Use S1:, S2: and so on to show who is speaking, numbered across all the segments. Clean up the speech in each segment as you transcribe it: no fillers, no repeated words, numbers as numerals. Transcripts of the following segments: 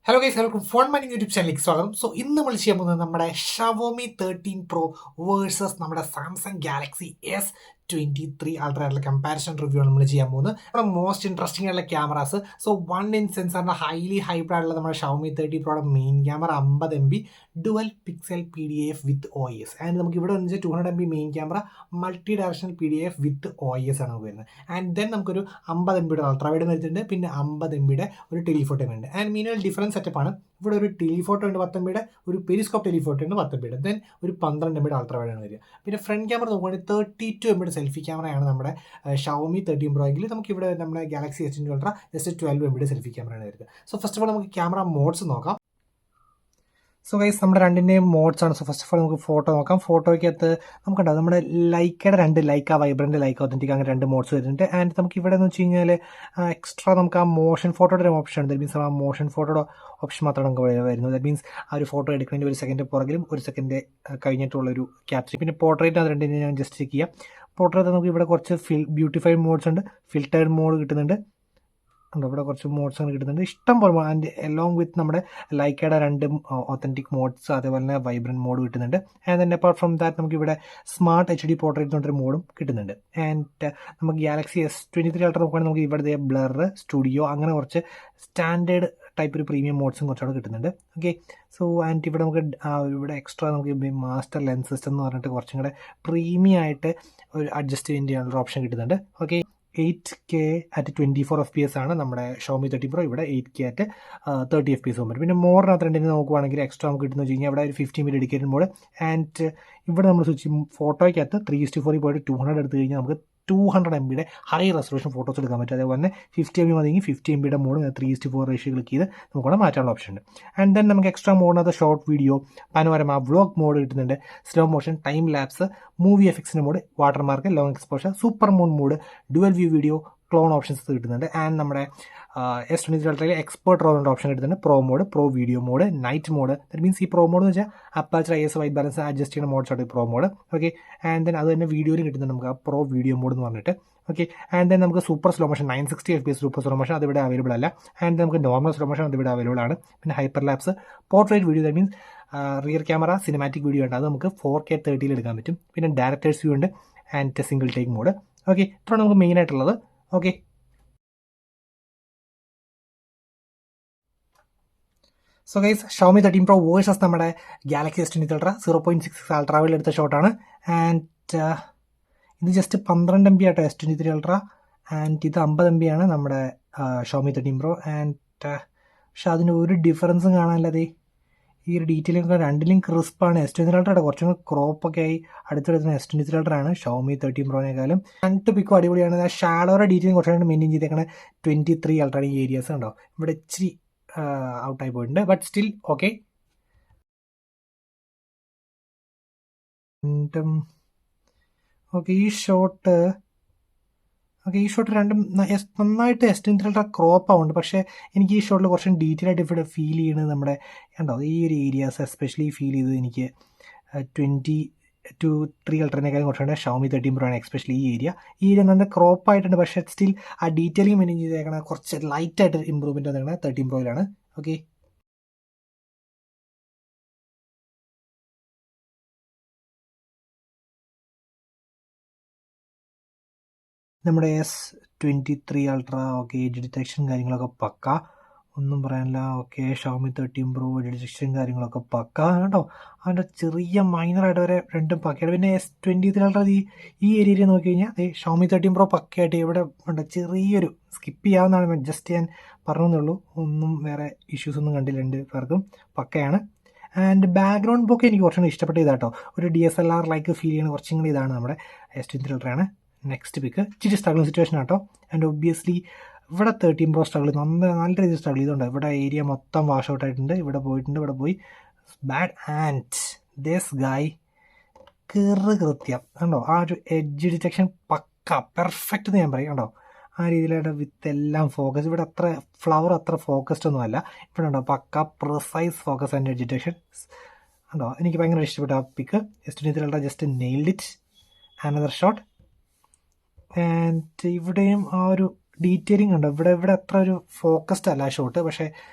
S1: Hello guys, എല്ലാവർക്കും phone mining YouTube ചാനലിലേക്ക് സ്വാഗതം. സോ ഇന്ന് നമ്മൾ ചെയ്യാൻ പോകുന്നത് നമ്മുടെ ഷവോമി 13 പ്രോ വേഴ്സസ് നമ്മുടെ സാംസങ് ഗാലക്സി S23 അൾട്രയുടെ കമ്പാരിസൺ റിവ്യൂ ആണ് നമ്മൾ ചെയ്യാൻ പോകുന്നത്. നമ്മുടെ മോസ്റ്റ് ഇൻട്രസ്റ്റിംഗ് ആയിട്ടുള്ള ക്യാമറാസ്. സോ 1 ഇൻ സെൻസറിന്റെ ഹൈലി ഹൈബ്രിഡ് ആയിട്ടുള്ള നമ്മുടെ ഷവോമി 30 പ്രോയുടെ main camera 50 MB dual pixel PDF with OIS. And നമുക്ക് ഇവിടെ വന്നിട്ട് 200 MB main camera multi directional PDF with OIS ആണ് വരുന്നത്. ആൻഡ് ദെൻ നമുക്കൊരു 50 MB അൾട്രാവൈഡ് വരുന്നുണ്ട്, പിന്നെ 50 MB ഒരു ടെലിഫോട്ടോ ഉണ്ട്. ആൻഡ് മീനുവൽ ഡിഫറൻസ് സെറ്റപ്പാണ്. ഇവിടെ ഒരു ടെലിഫോട്ടോ ഉണ്ട് 10 MB, ഒരു പെരിസ്കോപ്പ് ടെലിഫോട്ടോ ഉണ്ട് 10 MB, ദെൻ ഒരു 12 MB അൾട്രാവൈഡ് ആണ് വരിക. പിന്നെ ഫ്രണ്ട് ക്യാമറ നോക്കുകയാണെങ്കിൽ 32 MB സെൽഫി ക്യാമറയാണ് നമ്മുടെ ഷവോമി 13 പ്രോ എങ്കിൽ നമുക്കിവിടെ നമ്മുടെ Galaxy S23 ultra just 12 MB selfie ക്യാമറയാണ് വരുന്നത്. സോ ഫസ്റ്റ് ഓഫ് ഓൾ നമുക്ക് ക്യാമറ മോഡ്സ് നോക്കാം. സോ ഗൈസ്, നമ്മുടെ രണ്ടിൻ്റെയും മോഡ്സ് ആണ്. സോ ഫസ്റ്റ് ഓഫ് ഓൾ നമുക്ക് ഫോട്ടോ നോക്കാം. ഫോട്ടോയ്ക്കകത്ത് നമുക്കുണ്ടാവും നമ്മുടെ ലൈക്കയുടെ ലൈക്ക വൈബ്രൻ്റ്, ലൈക്ക ഒതൻറ്റിക്, അങ്ങനെ 2 മോഡ്സ് വരുന്നുണ്ട്. ആൻഡ് നമുക്ക് ഇവിടെ എന്ന് വെച്ച് കഴിഞ്ഞാൽ എക്സ്ട്രാ നമുക്ക് ആ മോഷൻ ഫോട്ടോയുടെ ഒരു ഓപ്ഷൻ ഉണ്ട്. ദാറ്റ് മീൻസ് ആ മോഷൻ ഫോട്ടോയുടെ ഓപ്ഷൻ മാത്രമാണ് നമുക്ക് വരുന്നത്. ദാറ്റ് മീൻസ് ആ ഒരു ഫോട്ടോ എടുക്കുന്നതിൻ്റെ 1 സെക്കൻഡ് പുറകിലും 1 സെക്കൻഡ് കഴിഞ്ഞിട്ടുള്ളൊരു ക്യാപ്ചർ. പിന്നെ പോർട്രേറ്റ് അത് രണ്ടിനെ ഞാൻ ജസ്റ്റ് ചെക്ക് ചെയ്യാം. പോർട്രേറ്റ് നമുക്ക് ഇവിടെ കുറച്ച് ബ്യൂട്ടിഫൈഡ് മോഡ്സ് ഉണ്ട്, ഫിൽറ്റേർഡ് മോഡ് കിട്ടുന്നുണ്ട്. ഇവിടെ കുറച്ച് മോഡ്സ് ആണ് കിട്ടുന്നുണ്ട്, ഇഷ്ടം പോലെ. ആൻഡ് എലോങ് വിത്ത് നമ്മുടെ ലൈക്കയുടെ 2 ഒത്തൻറ്റിക് മോഡ്സ്, അതേപോലെ തന്നെ വൈബ്രൻറ്റ് മോഡ് കിട്ടുന്നുണ്ട്. And then apart from that നമുക്ക് ഇവിടെ സ്മാർട്ട് HD പോർട്രേറ്റ് എന്നൊരു മോഡും കിട്ടുന്നുണ്ട്. ആൻഡ് നമുക്ക് ഗാലക്സി S23 അൾട്ര നോക്കുകയാണെങ്കിൽ നമുക്ക് ഇവിടെ ബ്ലർ, സ്റ്റുഡിയോ, അങ്ങനെ കുറച്ച് സ്റ്റാൻഡേർഡ് ടൈപ്പ് ഒരു പ്രീമിയം മോഡ്സും കുറച്ചുകൂടെ കിട്ടുന്നുണ്ട്. ഓക്കെ, സോ ആൻഡ് ഇവിടെ നമുക്ക് ഇവിടെ എക്സ്ട്രാ നമുക്ക് മാസ്റ്റർ ലെൻസ് സിസ്റ്റം എന്ന് പറഞ്ഞിട്ട് കുറച്ചും കൂടെ പ്രീമിയം ആയിട്ട് ഒരു അഡ്ജസ്റ്റ് ചെയ്യാനുള്ള ഓപ്ഷൻ കിട്ടുന്നുണ്ട്. ഓക്കെ, 8K അറ്റ് 24 FPS ആണ് നമ്മുടെ ഷവോമി 30 പ്രോ. ഇവിടെ 8K അറ്റ് 30 FPS പോകുമ്പോൾ. പിന്നെ മോറിനകത്ത് രണ്ടിന് നോക്കുവാണെങ്കിൽ എക്സ്ട്രാ നമുക്ക് കിട്ടുന്ന വെച്ച് കഴിഞ്ഞാൽ ഇവിടെ ഒരു 15 മിനിറ്റ് ഡെഡിക്കേറ്റഡ് മോഡ്. ആൻഡ് ഇവിടെ നമ്മൾ സ്വിച്ച് ഫോട്ടോയ്ക്കകത്ത് 3:4 പോയിട്ട് 200 എടുത്തു കഴിഞ്ഞാൽ നമുക്ക് 200 MB ഹൈ റെസൊല്യൂഷൻ ഫോട്ടോസ് എടുക്കാൻ പറ്റും. അതേപോലെ തന്നെ 50 MB മതിയെങ്കിൽ 50 MB മോഡ് 3:4 റേഷ്യോ ക്ലിക്ക് ചെയ്ത് നമുക്കവിടെ മാറ്റാനുള്ള ഓപ്ഷൻ ഉണ്ട്. ആൻഡ് ദെൻ നമുക്ക് എക്സ്ട്രാ മോഡിനകത്ത് short video, panorama, vlog mode കിട്ടുന്നുണ്ട്, slow motion, time lapse, movie എഫക്ട്സിൻ്റെ mode, watermark, long exposure, super moon mode, dual view video, clone options കിട്ടുന്നുണ്ട്. ആൻഡ് നമ്മുടെ S23 അൾട്രയിൽ എക്സ്പേർട്ട് റോളിൻ്റെ ഓപ്ഷൻ കിട്ടുന്നുണ്ട്, pro mode, pro video mode, night mode. That means ഈ pro mode എന്ന് വെച്ചാൽ aperture IS white balance adjust ചെയ്യുന്ന modes ആണ് pro mode. Okay, and then അത് തന്നെ വീഡിയോയിൽ കിട്ടുന്നുണ്ട് നമുക്ക് ആ പ്രോ വീഡിയോ മോഡ് എന്ന് പറഞ്ഞിട്ട്. ഓക്കെ, ആൻഡ് ദെൻ നമുക്ക് super slow motion 960 FPS super slow motion അതിവിടെ അവൈലബിൾ അല്ല. ആൻഡ് നമുക്ക് നോർമൽ സ്ലോ മോഷൻ അതിവിടെ അവൈലബിൾ ആണ്. പിന്നെ hyper lapse, portrait video, that means rear camera cinematic video ഉണ്ട്, അത് നമുക്ക് 4K 30 എടുക്കാൻ പറ്റും. പിന്നെ ഡയറക്ടേഴ്സ് വ്യൂ ഉണ്ട് and single take mode. Okay, ഇത്രയാണ് നമുക്ക് മെയിൻ ആയിട്ടുള്ളത്. Okay, so guys, Xiaomi 13 pro versus നമ്മുടെ ഗാലക്സി S23 അൾട്ര 0.66 അൾട്രാവിൽ എടുത്ത ഷോട്ടാണ്. ആൻഡ് ഇത് ജസ്റ്റ് 12 MB ആട്ടോ S23 അൾട്ര, ആൻഡ് ഇത് 50 MB ആണ് നമ്മുടെ ഷവോമി 13 പ്രോ. ആൻഡ് പക്ഷെ അതിന് ഒരു ഡിഫറൻസും കാണാനില്ലാതെ ഈ ഒരു ഡീറ്റെയിലൊക്കെ രണ്ടിലും ക്രിസ്പാണ്. S23 അൾട്രയുടെ കുറച്ചും കൂടി ക്രോപ്പൊക്കെ ആയി അടുത്തെടുത്തുന്ന S23 അൾട്ര ആണ് ഷവോമി 13 പ്രോനേക്കാളും. രണ്ട് പിക്കും അടിപൊളിയാണ്. ആ ഷാഡോയുടെ ഡീറ്റെയിലും കുറച്ചുകൂടി മെയിൻറ്റെയിൻ ചെയ്തേക്കണ 23 അൾട്രയുടെ ഈ ഏരിയാസ് ഉണ്ടോ ഇവിടെ ഇച്ചിരി ഔട്ടായി പോയിട്ടുണ്ട്, ബട്ട് സ്റ്റിൽ ഓക്കെ. ഓക്കെ, ഈ ഷോട്ട് രണ്ടും നന്നായിട്ട് S23 ക്രോപ്പ് ആവുന്നുണ്ട്. പക്ഷേ എനിക്ക് ഈ ഷോട്ടിൽ കുറച്ചും ഡീറ്റെയിൽ ആയിട്ട് ഇവിടെ ഫീൽ ചെയ്യുന്നത് നമ്മുടെ ഉണ്ടോ ഈ ഒരു ഏരിയാസ് എസ്പെഷ്യലി ഫീൽ ചെയ്തത് എനിക്ക് 23 അൾട്രനേക്കാളും കുറച്ചുകൂടെ ഷവോമി 13 പ്രോ ആണ്. എസ്പെഷ്യലി ഈ ഏരിയ നല്ല ക്രോപ്പ് ആയിട്ടുണ്ട്, പക്ഷേ സ്റ്റിൽ ആ ഡീറ്റെയിലിംഗ് മെയിൻറ്റെയിൻ ചെയ്തേക്കണ കുറച്ച് ലൈറ്റായിട്ട് ഇമ്പ്രൂവ്മെൻറ്റ് വന്നേക്കണ 13 പ്രോയിലാണ്. ഓക്കെ, നമ്മുടെ S23 ultra okay, edge detection കാര്യങ്ങളൊക്കെ പക്ക, ഒന്നും പറയാനില്ല. Okay, Xiaomi 13 pro edge detection കാര്യങ്ങളൊക്കെ പക്ക കേട്ടോ. അതിൻ്റെ ചെറിയ മൈനറായിട്ട് വരെ രണ്ടും പക്കയാണ്. പിന്നെ S23 അൾട്ര ഈ ഏരിയയിൽ നോക്കി കഴിഞ്ഞാൽ ഷവോമി 13 പ്രോ പക്കയായിട്ട് ഇവിടെ ഉണ്ട് ചെറിയൊരു സ്കിപ്പ് ചെയ്യാവുന്നതാണ്, ജസ്റ്റ് ഞാൻ പറഞ്ഞതേ ഒന്നും വേറെ ഇഷ്യൂസ് ഒന്നും കണ്ടില്ല, രണ്ട് പേർക്കും പക്കയാണ്. ആൻഡ് ബാക്ക്ഗ്രൗണ്ട് ബോക്കെ എനിക്ക് കുറച്ചും കൂടി ഇഷ്ടപ്പെട്ട ഇതാട്ടോ, ഒരു DSLR ലൈക്ക് ഫീൽ ചെയ്യുന്ന കുറച്ചും കൂടി ഇതാണ് നമ്മുടെ S23 അൾട്രയാണ്. നെക്സ്റ്റ് പിക്ക് ഇച്ചിരി സ്ട്രഗിൾ സിറ്റുവേഷൻ ആട്ടോ. ആൻഡ് ഒബ്വിയസ്ലി ഇവിടെ 13 പ്രോ സ്ട്രഗിൾ നല്ല രീതിയിൽ സ്ട്രഗിൾ ചെയ്തുകൊണ്ട് ഇവിടെ ഏരിയ മൊത്തം വാഷ് ഔട്ട് ആയിട്ടുണ്ട്. ഇവിടെ പോയി ബാഡ്. ആൻഡ് ദിസ് ഗായ് കൃത്യം കണ്ടോ, ആ ഒരു എഡ്ജ് ഡിറ്റക്ഷൻ പക്ക പെർഫെക്റ്റ് എന്ന് ഞാൻ പറയും കണ്ടോ. ആ രീതിയിലായിട്ട് വിത്ത് എല്ലാം ഫോക്കസ്. ഇവിടെ അത്ര ഫ്ലവർ അത്ര ഫോക്കസ്ഡ് ഒന്നും അല്ല, ഇവിടെ ഉണ്ടോ പക്ക precise focus and edge detection ഉണ്ടോ. എനിക്ക് ഭയങ്കര ഇഷ്ടപ്പെട്ട ആ pic. S23 just nailed it. Another shot. And ഇവിടെയും ആ ഒരു ഡീറ്റെയിലിംഗ് ഉണ്ട്. ഇവിടെ അത്ര ഒരു ഫോക്കസ്ഡ് അല്ല ഷോട്ട്, പക്ഷേ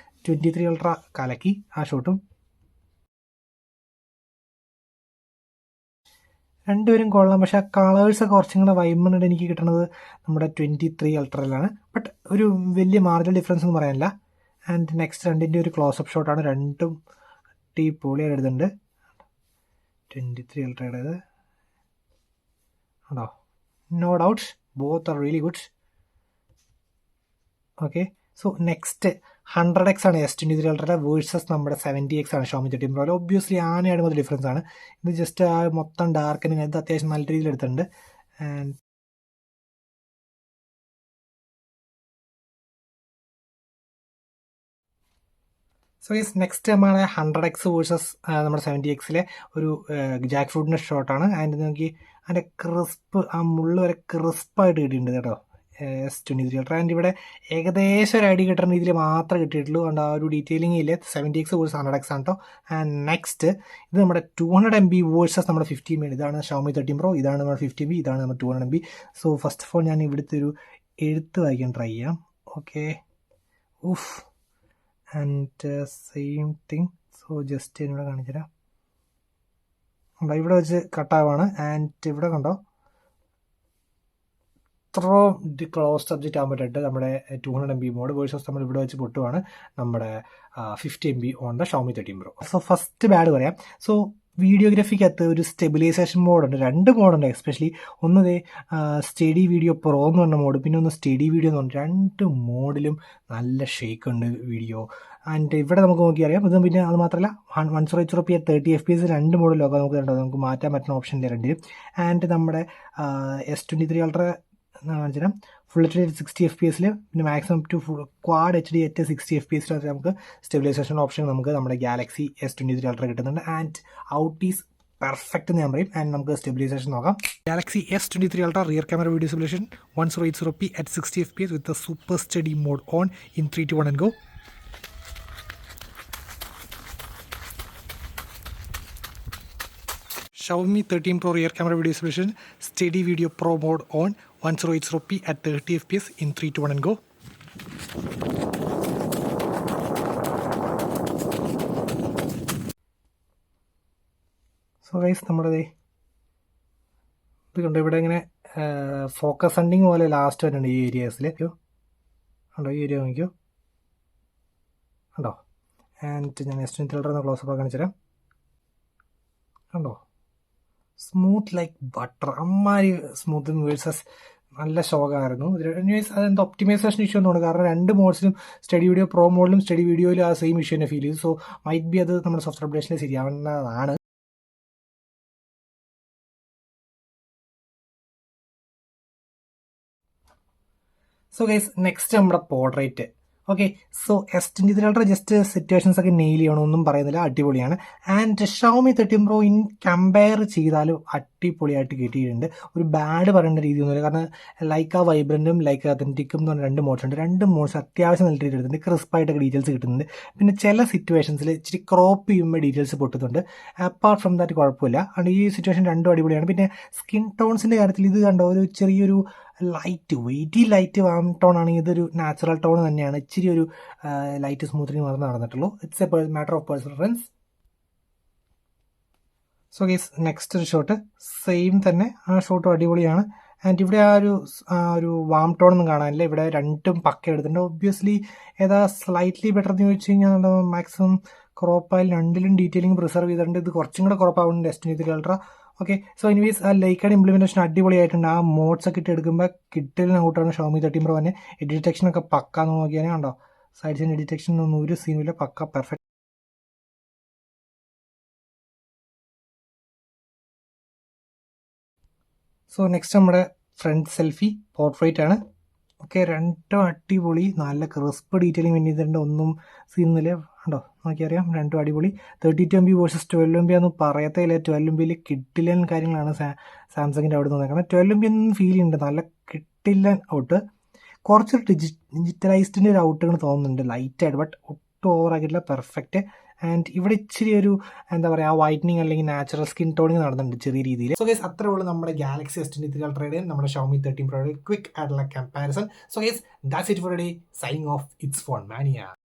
S1: S23 അൾട്ര കലക്കി ആ ഷോട്ടും. രണ്ടുപേരും കൊള്ളാം, പക്ഷേ ആ കളേഴ്സൊക്കെ കുറച്ചും കൂടെ വൈബിനായിട്ട് എനിക്ക് കിട്ടുന്നത് നമ്മുടെ 23 അൾട്രയിലാണ്. ബട്ട് ഒരു വലിയ മാർജിനൽ ഡിഫറൻസ് ഒന്നും പറയാനില്ല. ആൻഡ് നെക്സ്റ്റ് രണ്ടിൻ്റെ ഒരു ക്ലോസപ്പ് ഷോട്ടാണ്. രണ്ടും പൊളിയായിട്ട് എടുത്തിട്ടുണ്ട്. 23 അൾട്രയുടേത് ഉണ്ടോ? No doubts, both are really good. Okay, so next 100x ആണ് S23 അൾട്ര വേഴ്സസ് നമ്മുടെ 70x ആണ് Xiaomi 13 Pro. ഒബ്വിയസ്ലി ആനയായിട്ട് ഡിഫറൻസ് ആണ്. ഇത് ജസ്റ്റ് ആ മൊത്തം ഡാർക്കനിങ് ഇത് അത്യാവശ്യം നല്ല രീതിയിൽ എടുത്തിട്ടുണ്ട്. ആൻഡ് സോ യെസ്, നെക്സ്റ്റ് നമ്മുടെ 100x വേഴ്സസ് നമ്മുടെ 70xയിലെ ഒരു ജാക്ക് ഫ്രൂട്ടിൻ്റെ ഷോട്ടാണ്. ആൻഡ് നോക്കി അതിൻ്റെ ക്രിസ്പ്, ആ മുള്ള് വരെ ക്രിസ്പായിട്ട് കിട്ടിയിട്ടുണ്ട് കേട്ടോ S23 അൾട്ര. ആൻഡ് ഇവിടെ ഏകദേശം ഒരു ഐഡിയ കിട്ടുന്ന രീതിയിൽ മാത്രമേ കിട്ടിയിട്ടുള്ളൂ. അതുകൊണ്ട് ആ ഒരു ഡീറ്റെയിലിംഗ് ഇല്ലേ. 70x വേഴ്സസ് 100x ആണ് കേട്ടോ. ആൻഡ് നെക്സ്റ്റ് ഇത് നമ്മുടെ 200 MB വേഴ്സസ് നമ്മുടെ 50 MB. ഇതാണ് Xiaomi 13 Pro, ഇതാണ് നമ്മുടെ 50 MB, ഇതാണ് നമ്മുടെ 200 MB. So first of all ഞാൻ ഇവിടുത്തെ ഒരു എഴുത്ത് വായിക്കാൻ ട്രൈ ചെയ്യാം. Okay, uff, and same thing. So just ഇവിടെ കാണിച്ചു തരാം. ഇവിടെ വെച്ച് കട്ടാവാണ്. ആൻഡ് ഇവിടെ കണ്ടോ ഇത്രോ ക്ലോസ് സബ്ജക്റ്റ് ആകാൻ പറ്റിയിട്ട് നമ്മുടെ 200 MB മോഡ് വേഴ്സസ് നമ്മൾ ഇവിടെ വെച്ച് പൊട്ടുവാണ് നമ്മുടെ 50 MB on the Xiaomi 13 Pro. So first bad പറയാം. സോ വീഡിയോഗ്രാഫിക്കകത്ത് ഒരു സ്റ്റെബിലൈസേഷൻ മോഡുണ്ട്, 2 മോഡുണ്ട് എസ്പെഷ്യലി. ഒന്ന് സ്റ്റഡി വീഡിയോ പ്രോ എന്ന് പറഞ്ഞ മോഡ്, പിന്നെ ഒന്ന് സ്റ്റഡി വീഡിയോ എന്ന് പറഞ്ഞ 2 മോഡിലും നല്ല ഷേക്ക് ഉണ്ട് വീഡിയോ. ആൻഡ് ഇവിടെ നമുക്ക് നോക്കിയറിയാം. ഇത് പിന്നെ അത് മാത്രമല്ല 1080p 30 FPS 2 മോഡിലൊക്കെ നമുക്ക് കണ്ടോ, നമുക്ക് മാറ്റാൻ പറ്റുന്ന ഓപ്ഷൻ ഇല്ല രണ്ടിലും. ആൻഡ് നമ്മുടെ S23 അൾട്ര കാണിച്ചുതരാം. ഫുൾ എച്ച് ഡി 60 FPS, പിന്നെ maximum to quad HD at 60 FPS നമുക്ക് സ്റ്റെബിലൈസേഷൻ ഓപ്ഷൻ നമുക്ക് നമ്മുടെ ഗാലക്സി S23 അൾട്ര കിട്ടുന്നുണ്ട്. ആൻഡ് ഔട്ട് ഈസ് പെർഫെക്റ്റ് എന്ന് ഞാൻ പറയും. ആൻഡ് നമുക്ക് സ്റ്റെബിലൈസേഷൻ നോക്കാം. Galaxy S23 ultra rear camera video stabilisation 1080p at 60 FPS with the super steady mode on in 3, 2, 1 and go. Xiaomi 13 Pro rear camera video stabilization, steady video pro mode on 1080p at 30 FPS in 3, 2, 1 and go. So guys, നമ്മുടെ ഇത് കണ്ടോ, ഇവിടെ ഇങ്ങനെ focus hunting പോലെ last വരുന്നുണ്ട് ഈ ഏരിയാസിൽ. കണ്ടോ, ഈ ഏരിയ നോക്കിയോ കണ്ടോ. ആൻഡ് ഞാൻ S23 അൾട്ര ക്ലോസപ്പ് കാണിച്ചു തരാം. കണ്ടോ, സ്മൂത്ത് ലൈക്ക് ബട്ടർ, അമ്മാരി സ്മൂത്ത് വേഴ്സസ് നല്ല ഷോക്കായിരുന്നു. അതെന്താ ഒപ്റ്റിമൈസേഷൻ ഇഷ്യൂ ഒന്നുണ്ട്, കാരണം 2 മോഡ്സിലും സ്റ്റഡി വീഡിയോ പ്രോ മോഡിലും സ്റ്റഡി വീഡിയോയിലും ആ സെയിം ഇഷ്യൂ തന്നെ ഫീൽ ചെയ്തു. സോ മൈറ്റ് ബി അത് നമ്മുടെ സോഫ്റ്റ്വെയർ അപ്ഡേഷനിൽ ശരിയാവുന്നതാണ്. സോ ഗൈസ്, നെക്സ്റ്റ് നമ്മുടെ portrait. Okay, so S23 ultra just situations ഒക്കെ നെയിൽ ചെയ്യണം, ഒന്നും പറയുന്നില്ല, അടിപൊളിയാണ്. And Xiaomi 13 Pro in compare ചെയ്താലും അടിപൊളിയായിട്ട് കിട്ടിയിട്ടുണ്ട്. ഒരു ബാഡ് പറയേണ്ട രീതിയൊന്നുമില്ല, കാരണം ലൈക്ക് ആ വൈബ്രൻറ്റും ലൈക്ക് അത്തൻറ്റിക്കും എന്ന് പറഞ്ഞ 2 മോഡ്സ് ഉണ്ട്. 2 മോഡ്സ് അത്യാവശ്യം നല്ല രീതിയിൽ എടുത്തിട്ടുണ്ട്, ക്രിസ്പായിട്ടൊക്കെ ഡീറ്റെയിൽസ് കിട്ടുന്നുണ്ട്. പിന്നെ ചില സിറ്റുവേഷൻസിൽ ഇച്ചിരി ക്രോപ്പ് ചെയ്യുമ്പോൾ ഡീറ്റെയിൽസ് പൊട്ടുന്നുണ്ട്. അപ്പാർട്ട് ഫ്രം ദാറ്റ് കുഴപ്പമില്ല. അതുകൊണ്ട് ഈ സിറ്റുവേഷൻ 2 അടിപൊളിയാണ്. പിന്നെ സ്കിൻ ടോൺസിൻ്റെ കാര്യത്തിൽ ഇത് കണ്ടോ, ഒരു ചെറിയൊരു light weighty light warm tone ആണെങ്കിൽ ഇതൊരു നാച്ചുറൽ ടോൺ തന്നെയാണ്. ഇച്ചിരി ഒരു ലൈറ്റ് സ്മൂത്തിങ് മാത്രമേ നടന്നിട്ടുള്ളൂ. It's a matter of personal preference. So guys, next ഒരു ഷോട്ട് സെയിം തന്നെ, ആ ഷോട്ടും അടിപൊളിയാണ്. ആൻഡ് ഇവിടെ ആ ഒരു വാം ടോൺ ഒന്നും കാണാനില്ല. ഇവിടെ 2 പക്ക എടുത്തിട്ടുണ്ട്. ഒബ്വിയസ്ലി ഏതാ സ്ലൈറ്റ്ലി ബെറ്റർ എന്ന് ചോദിച്ചു കഴിഞ്ഞാൽ മാക്സിമം ക്രോപ്പായാലും 2ലും ഡീറ്റെയിലിംഗ് പ്രിസർവ് ചെയ്തിട്ടുണ്ട്. ഇത് കുറച്ചും കൂടെ ക്രോപ്പാവുന്നുണ്ട് S23 ultra. Okay, so anyways ആ ലൈക്കാട് ഇംപ്ലിമെൻറ്റേഷൻ അടിപൊളിയായിട്ടുണ്ട്. ആ മോഡ്സ് ഒക്കെ ഇട്ട് എടുക്കുമ്പോൾ കിട്ടലിന് ഔട്ടാണ് Xiaomi 13 Pro തന്നെ. ഡിറ്റക്ഷൻ ഒക്കെ പക്കാന്ന് നോക്കിയാൽ കണ്ടോ, സൈഡ് സൈഡ് ഡിറ്റക്ഷൻ ഒന്നും ഒരു സീനില്ല, പക്ക പെർഫെക്റ്റ്. സോ നെക്സ്റ്റ് നമ്മുടെ ഫ്രണ്ട് സെൽഫി പോർട്രേറ്റ് ആണ്. ഓക്കെ, 2 അടിപൊളി, നല്ല ക്രിസ്പ് ഡീറ്റെയിലിംഗ് വേണ്ടിയിട്ടുണ്ട്, ഒന്നും സീനില്ല. കണ്ടോ, നോക്കിയറിയാം, 2 അടിപൊളി. 32 MB വേഴ്സസ് 12 MB ഒന്നും പറയത്തേയില്ല. 12 MB കിട്ടില്ലൻ കാര്യങ്ങളാണ് സാംസങ്ങിൻ്റെ അവിടെ നിന്ന് നോക്കുന്നത്. 12 MB ഒന്നും ഫീൽ ചെയ്യുന്നുണ്ട്, നല്ല കിട്ടില്ലൻ ഔട്ട്. കുറച്ച് ഡിജിറ്റലൈസ്ഡിൻ്റെ ഒരു ഔട്ടുകൾ തോന്നുന്നുണ്ട് ലൈറ്റായിട്ട്, ബട്ട് ഒട്ടും ഓവറാക്കിയിട്ടില്ല, പെർഫെക്റ്റ്. ആൻഡ് ഇവിടെ ഇച്ചിരി ഒരു എന്താ പറയുക, വൈറ്റനിങ് അല്ലെങ്കിൽ നാച്ചുറൽ സ്കിൻ ടോണിങ് നടന്നിട്ടുണ്ട് ചെറിയ രീതിയിൽ. സോ ഗൈസ്, അത്രേ ഉള്ളൂ നമ്മുടെ ഗാലക്സി S23 അൾട്രയുടെയും നമ്മുടെ Xiaomi 13 Proയുടെ ക്വിക്ക് ആയിട്ടുള്ള comparison. So guys, that's it for today. Signing off, it's phone മാനിയ.